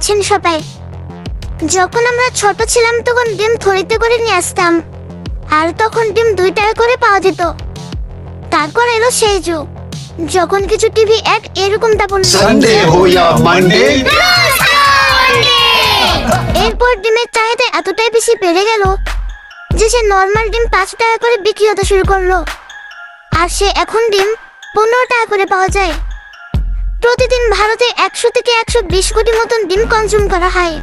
আছেন সবাই? যখন আমরা ছোট ছিলাম তখন ডিম থলিতে করে নিয়ে আসতাম, আর তখন ডিম 2 টাকা করে পাওয়া যেত। তারপর এলো সেই যুগ যখন কিছু টিভি এক এরকমটা বলল, संडे हो या मंडे। এরপর ডিমের চাহিদা এতটাই বেশি বেড়ে গেল যে সে নর্মাল ডিম 5 টাকা করে বিক্রি হতে শুরু করলো, আর সে এখন ডিম 15 টাকা করে পাওয়া যায়। প্রতিদিন ভারতে 100 থেকে 120 কোটি মতন ডিম কনজিউম করা হয়,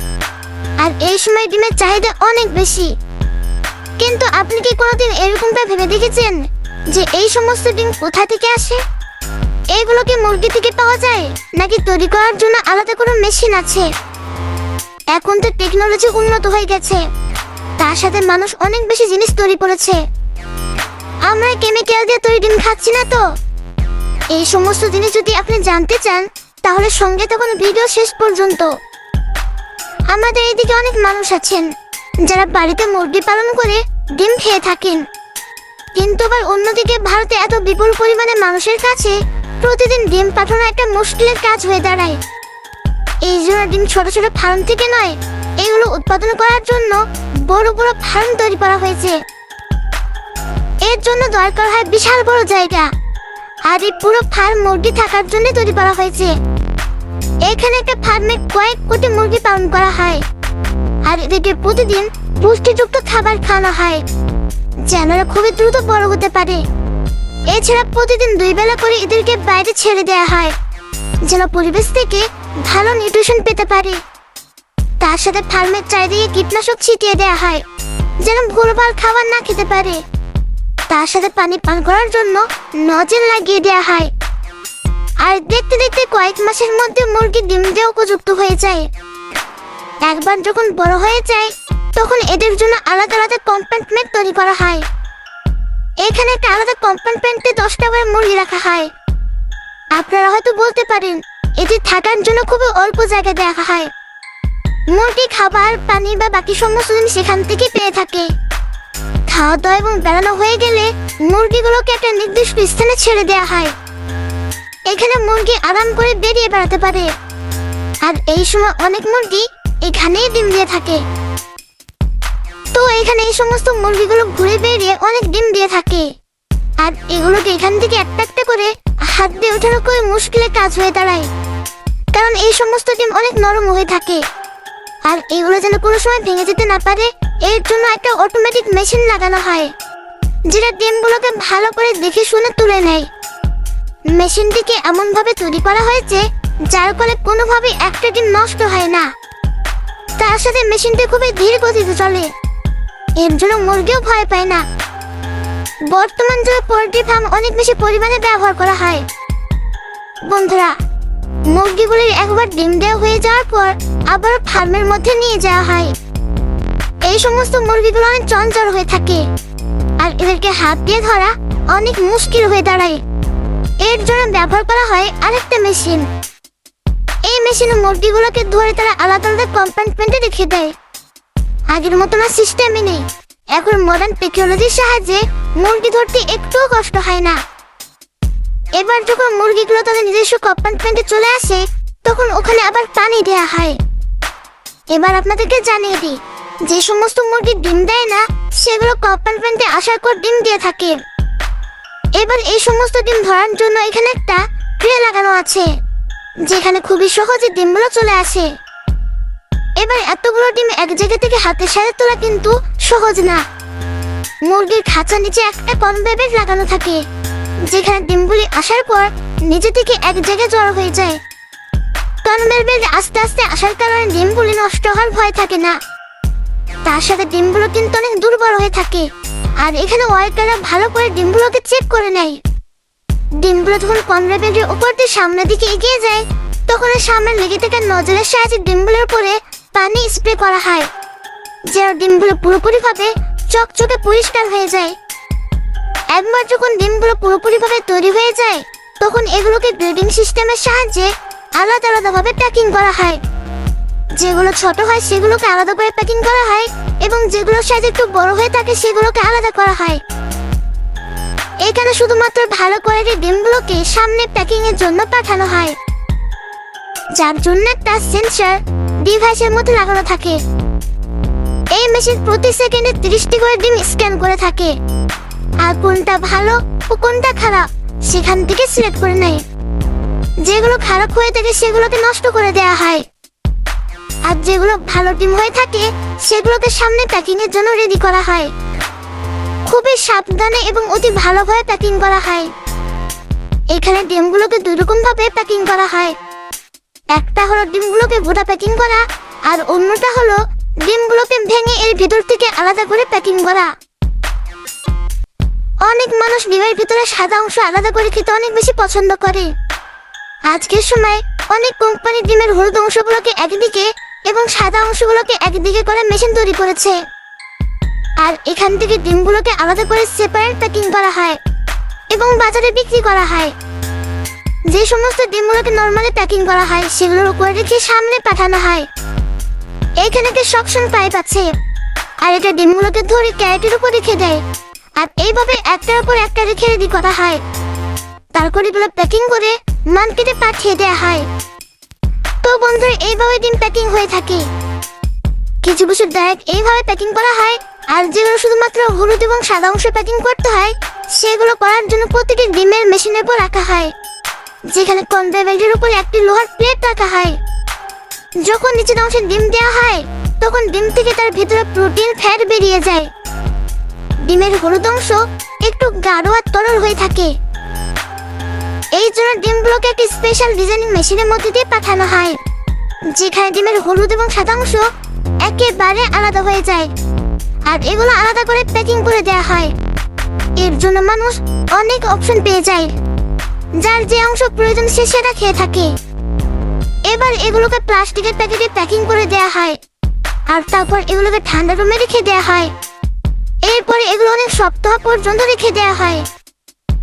আর এই সময় ডিমের চাহিদা অনেক বেশি। কিন্তু আপনি কি কোনোদিন এরকমটা ভেবে দেখেছেন যে এই সমস্ত ডিম কোথা থেকে আসে? এইগুলো কি মুরগি থেকে পাওয়া যায়, নাকি তৈরি করার জন্য আলাদা কোনো মেশিন আছে? এখন তো টেকনোলজি উন্নত হয়ে গেছে, তার সাথে মানুষ অনেক বেশি জিনিস তৈরি করেছে। আমরা কেমিক্যাল দিয়ে তৈরি ডিম খাচ্ছি না তো? এই সমস্ত জিনিস যদি আপনি জানতে চান তাহলে সঙ্গে থাকুন ভিডিও শেষ পর্যন্ত। আমাদের এইদিকে অনেক মানুষ আছেন যারা বাড়িতে মুরগি পালন করে ডিম খেয়ে থাকেন, কিন্তু আবার অন্যদিকে ভারতে এত বিপুল পরিমাণে মানুষের কাছে প্রতিদিন ডিম পাঠানো একটা মুশকিলের কাজ হয়ে দাঁড়ায়। এই জন্য ডিম ছোট ছোট ফার্ম থেকে নয়, এগুলো উৎপাদন করার জন্য বড় বড় ফার্ম তৈরি করা হয়েছে। এর জন্য দরকার হয় বিশাল বড় জায়গা, আর এই পুরো ফার্ম মুরগি থাকার জন্য তৈরি করা হয়েছে। এখানে একটা ফার্মে কয়েক কোটি মুরগি পালন করা হয়, আর এদেরকে প্রতিদিন পুষ্টিযুক্ত খাবার খাওয়ানো হয় যেন এরা খুবই দ্রুত বড় হতে পারে। এছাড়া প্রতিদিন 2 বেলা করে এদেরকে বাইরে ছেড়ে দেওয়া হয় যেন পরিবেশ থেকে ভালো নিউট্রিশন পেতে পারে। তার সাথে ফার্মের চারিদিকে কীটনাশক ছিটিয়ে দেওয়া হয় যেন ভুলভাল খাবার না খেতে পারে। তার সাথে পানি পান করার জন্য নজেল লাগিয়ে দেওয়া হয়, আর দেখতে দেখতে কয়েক মাসের মধ্যে মুরগি ডিম দিয়ে উপযুক্ত হয়ে যায়। একবার যখন বড় হয়ে যায় তখন এদের জন্য আলাদা আলাদা কম্পার্টমেন্ট তৈরি করা হয়। এখানে একটা আলাদা কম্পার্টমেন্টে 10টা করে মুরগি রাখা হয়। আপনারা হয়তো বলতে পারেন এটি থাকার জন্য খুবই অল্প জায়গা দেখা হয়। মুরগি খাবার, পানি বা বাকি সমস্ত জিনিস সেখান থেকে পেয়ে থাকে। খাওয়া দাওয়া এবং বেড়ানো হয়ে গেলে মুরগিগুলোকে একটা নির্দিষ্ট স্থানে ছেড়ে দেওয়া হয়। এখানে মুরগি আরাম করে বেরিয়ে বেড়াতে পারে, আর এই সময় অনেক মুরগি এখানেই ডিম দিয়ে থাকে। তো এখানে এই সমস্ত মুরগিগুলো ঘুরে বেরিয়ে অনেক ডিম দিয়ে থাকে, আর এগুলোকে এখান থেকে একটা একটা করে হাত দিয়ে ওঠানো খুবই মুশকিলের কাজ হয়ে দাঁড়ায়, কারণ এই সমস্ত ডিম অনেক নরম হয়ে থাকে। আর এগুলো যেন কোনো সময় ভেঙে যেতে না পারে এর জন্য একটা অটোমেটিক মেশিন লাগানো হয় যেটা ডিমগুলোকে ভালো করে দেখে শুনে তুলে নেয়। মেশিনটিকে এমনভাবে তৈরি করা হয়েছে যার ফলে কোনোভাবে একটা ডিম নষ্ট হয় না। তার সাথে মেশিনটি খুবই ধীর গতিতে চলে, এর জন্য মুরগিও ভয় পায় না। বর্তমান যুগে পোল্ট্রি ফার্ম অনেক বেশি পরিমাণে ব্যবহার করা হয়। বন্ধুরা, মুরগিগুলির একবার ডিম দেওয়া হয়ে যাওয়ার পর আবার ফার্মের মধ্যে নিয়ে যাওয়া হয়। এই সমস্ত মুরগিগুলো অনেক চঞ্চল হয়ে থাকে, আর এদেরকে হাত দিয়ে ধরা অনেক মুশকিল হয়ে দাঁড়ায়। এর জন্য ব্যবহার করা হয় আরেকটা মেশিন। এই মেশিনে মুরগিগুলোকে ধরে তারা আলাদা আলাদা কম্পার্টমেন্টে রেখে দেয়। আগের মতো না সিস্টেমই নেই, এখন মডার্ন টেকনোলজির সাহায্যে মুরগি ধরতে একটুও কষ্ট হয় না। এবার যখন মুরগিগুলো তাদের নিজস্ব কম্পার্টমেন্টে চলে আসে তখন ওখানে আবার পানি দেওয়া হয়। এবার আপনাদেরকে জানিয়ে দিই, যে সমস্ত মুরগি ডিম দেয় না সেগুলো কম্পার্টমেন্টে আসার পর ডিম দিয়ে থাকে। এবার এই সমস্ত ডিম ধরার জন্য এখানে একটা ট্রে লাগানো আছে যেখানে খুবই সহজে ডিমগুলো চলে আসে। এবার এতগুলো ডিম এক জায়গা থেকে হাতের সাথে তোলা কিন্তু সহজ না। মুরগির খাঁচার নিচে একটা কনভেয়ার লাগানো থাকে যেখানে ডিমগুলি আসার পর নিচে থেকে এক জায়গায় জড়ো হয়ে যায়। কনভেয়ার বেল্ট আস্তে আস্তে আসার কারণে ডিমগুলি নষ্ট হওয়ার ভয় থাকে না। তার সাথে ডিমগুলো কিন্তু অনেক দুর্বল হয়ে থাকে, আর এখানে ওয়ার্কাররা ভালো করে ডিমগুলোকে চেক করে নেয়। ডিমগুলো যখন কনভেয়ার বেল্টের উপর দিয়ে সামনের দিকে এগিয়ে যায় তখন সামনে লেগে থাকা নজলের সাহায্যে ডিমগুলোর উপরে পানি স্প্রে করা হয় যেন ডিমগুলো পুরোপুরিভাবে চকচকে পরিষ্কার হয়ে যায়। একবার যখন ডিমগুলো পুরোপুরিভাবে তৈরি হয়ে যায় তখন এগুলোকে গ্রেডিং সিস্টেমের সাহায্যে আলাদা আলাদাভাবে প্যাকিং করা হয়। যেগুলো ছোট হয় সেগুলোকে আলাদা করে প্যাকিং করা হয়, এবং যেগুলোর সাইজ একটু বড় হয়ে থাকে সেগুলোকে আলাদা করা হয়। এখানে শুধুমাত্র ভালো কোয়ালিটির ডিমগুলোকে সামনে প্যাকিং এর জন্য পাঠানো হয়, যার জন্য একটা সেন্সর ডিভাইসের মধ্যে লাগানো থাকে। এই মেশিন প্রতি সেকেন্ডে 30টি করে ডিম স্ক্যান করে থাকে, আর কোনটা ভালো ও কোনটা খারাপ সেখান থেকে সিলেক্ট করে নেয়। যেগুলো খারাপ হয়ে থাকে সেগুলোকে নষ্ট করে দেওয়া হয়, আর যেগুলো ভালো ডিম হয়ে থাকে সেগুলোকে সামনে প্যাকিং এর জন্য রেডি করা হয়। খুবই সাবধানে এবং অতি ভালোভাবে প্যাকিং করা হয়। এখানে ডিমগুলোকে দুই রকম ভাবে প্যাকিং করা হয়। একটা হলো ডিমগুলোকে গোটা প্যাকিং করা, আর অন্যটা হলো ডিমগুলোকে ভেঙে এর ভিতর থেকে আলাদা করে প্যাকিং করা। অনেক মানুষ ডিমের ভিতরে সাদা অংশ আলাদা করে খেতে অনেক বেশি পছন্দ করে। আজকের সময় অনেক কোম্পানি ডিমের হলুদ অংশগুলোকে একদিকে এবং সাদা অংশগুলোকে একদিকে করে মেশিন তৈরি করেছে, আর এখান থেকে ডিমগুলোকে আলাদা করে সেপারেট প্যাকিং করা হয় এবং বাজারে বিক্রি করা হয়। যে সমস্ত ডিমগুলোকে নরমালি প্যাকিং করা হয় সেগুলোর উপরে রেখে সামনে পাঠানো হয়। এইখানে একটা সকশন পাইপ আছে, আর এটা ডিমগুলোকে ধরে ক্যারেটের উপর রেখে দেয়, আর এইভাবে একটার উপর একটা রেখে রেডি করা হয়। তারপর এগুলো প্যাকিং করে মার্কেটে পাঠিয়ে দেওয়া হয়। তো বন্ধুরা, এইভাবে ডিম প্যাকিং হয়ে থাকে। কিছু কিছু ডাইরেক্ট এইভাবে প্যাকিং করা হয়, আর যেগুলো শুধুমাত্র হলুদ এবং সাদা অংশ প্যাকিং করতে হয় সেগুলো করার জন্য প্রতিটি ডিমের মেশিনের উপর রাখা হয়, যেখানে কনভেয়ার বেল্টের উপর একটি লোহার প্লেট রাখা হয়। যখন নিচের অংশে ডিম দেওয়া হয় তখন ডিম থেকে তার ভিতরে প্রোটিন ফ্যাট বেরিয়ে যায়। ডিমের হলুদ অংশ একটু গাঢ় আর তরল হয়ে থাকে। এই জন্য ডিমগুলোকে একটি স্পেশাল ডিজাইনিং মেশিনের মধ্যে দিয়ে পাঠানো হয়, যেখানে ডিমের হলুদ এবং সাদা অংশ একেবারে আলাদা হয়ে যায়, আর এগুলো আলাদা করে প্যাকিং করে দেওয়া হয়। এর জন্য মানুষ অনেক অপশন পেয়ে যায়, যার যে অংশ প্রয়োজন সে সেটা খেয়ে থাকে। এবার এগুলোকে প্লাস্টিকের প্যাকেটে প্যাকিং করে দেওয়া হয়, আর তারপর এগুলোকে ঠান্ডা রুমে রেখে দেওয়া হয়। এরপরে এগুলো অনেক সপ্তাহ পর্যন্ত রেখে দেওয়া হয়।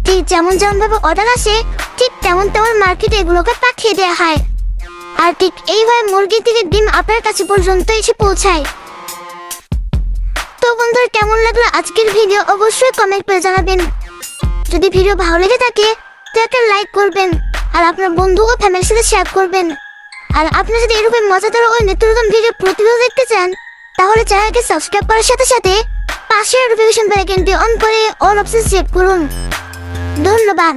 ঠিক যেমন যেমন ভাবে অর্ডার আসে ঠিক তেমন তেমন মার্কেটে এগুলোকে পাঠিয়ে দেওয়া হয়, আর ঠিক এইভাবে মুরগি থেকে ডিম আপনার কাছে পর্যন্ত এসে পৌঁছায়। তো বন্ধুরা, কেমন লাগলো আজকের ভিডিও অবশ্যই কমেন্ট করে জানাবেন। যদি ভিডিও ভালো লেগে থাকে তো একটা লাইক করবেন, আর আপনার বন্ধু ও ফ্যামিলির সাথে শেয়ার করবেন। আর আপনি যদি এরকম মজাদার ও নিত্য নতুন ভিডিও প্রতিদিন দেখতে চান তাহলে চ্যানেলকে সাবস্ক্রাইব করার সাথে সাথে পাশের নোটিফিকেশন বেল আইকনটি অন করে অল অপশন সেট করুন। ধন্যবাদ।